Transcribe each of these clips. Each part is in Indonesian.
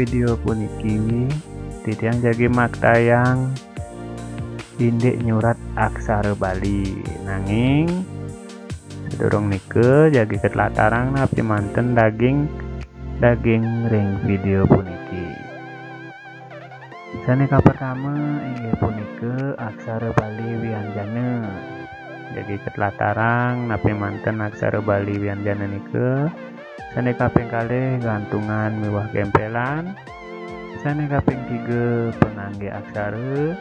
video puniki titiang jagi maktayang indek nyurat aksara Bali nanging sedurung nike jagi ketlatarang napi manten daging ring video puniki. Sanika pertama inggih punika aksara Bali wianjana. Jadi ketlatarang napi manten aksara Bali wianjana nike sanika kaping kalih gantungan miwah gempelan, sanika kaping 3 pengangge aksara,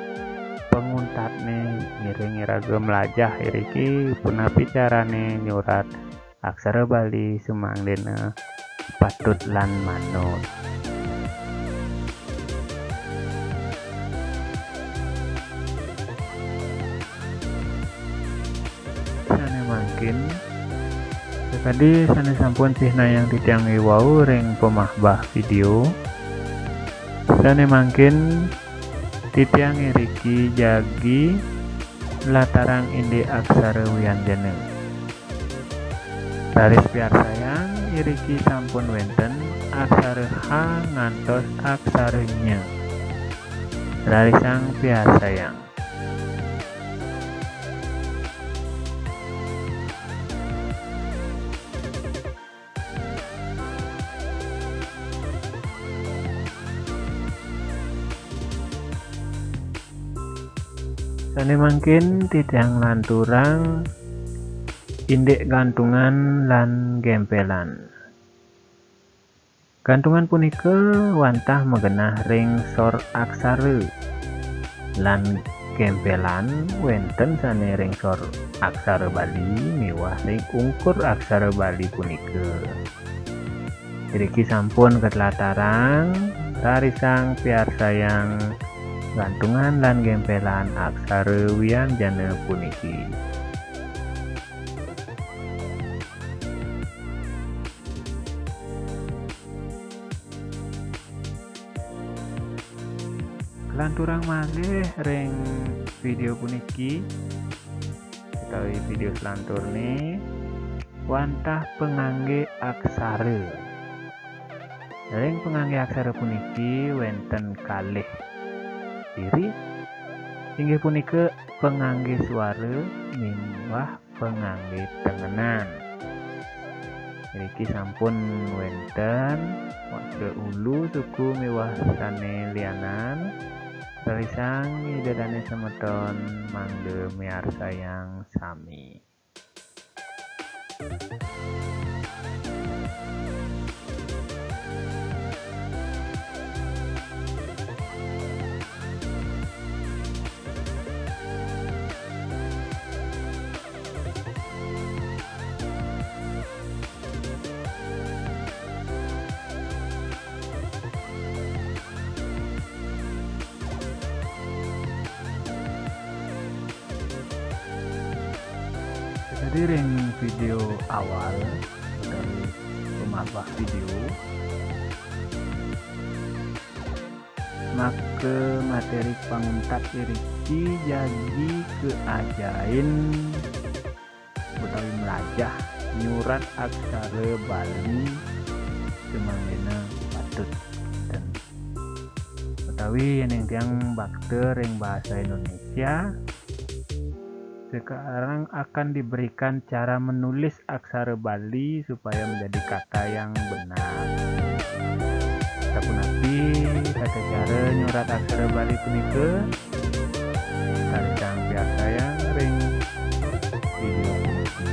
penguntatne ngiringi ragam lajah iriki punapi carane nyurat aksara Bali sumanglena patut lan manut. Sane mangkin tadi sane sampun sihna yang titiang wau ring pemahbah video. Sane mangkin titiang iriki jagi latarang inde aksara wianjana. Baris biar sayang iriki sampun wenten aksara H ngantos aksara nya. Rarisang biar sayang. Sane mangkin titiang lanturang indek gantungan lan gempelan. Gantungan punika wantah megenah ring sor aksara lan gempelan wenten sane ring sor aksara Bali miwah ring ungkur aksara Bali punika. Iriki sampun ketlatarang rarisang piar sayang gantungan lan gempelan aksara wianjana puniki. Lanturang malih ring video puniki utawi video selanturne wantah pengangge aksara. Ring pengangge aksara puniki wenten kalih ciri inggih punika pengangge suara miwah pengangge tengenan. Iki sampun wenten wake ulu suku miwah sane lianan. Rarisang idadane semeton mangde miar sayang sami. Jadi ring video awal dari pemahbah video maka materi panguntat iriki jadi keajain utawi melajah nyurat aksara Bali semanggena patut dan utawi yang tiang bakter yang bahasa Indonesia. Sekarang akan diberikan cara menulis aksara Bali supaya menjadi kata yang benar. Sapunapi kata cara nyurat aksara Bali punika tarisang piar sayang ring video puniki.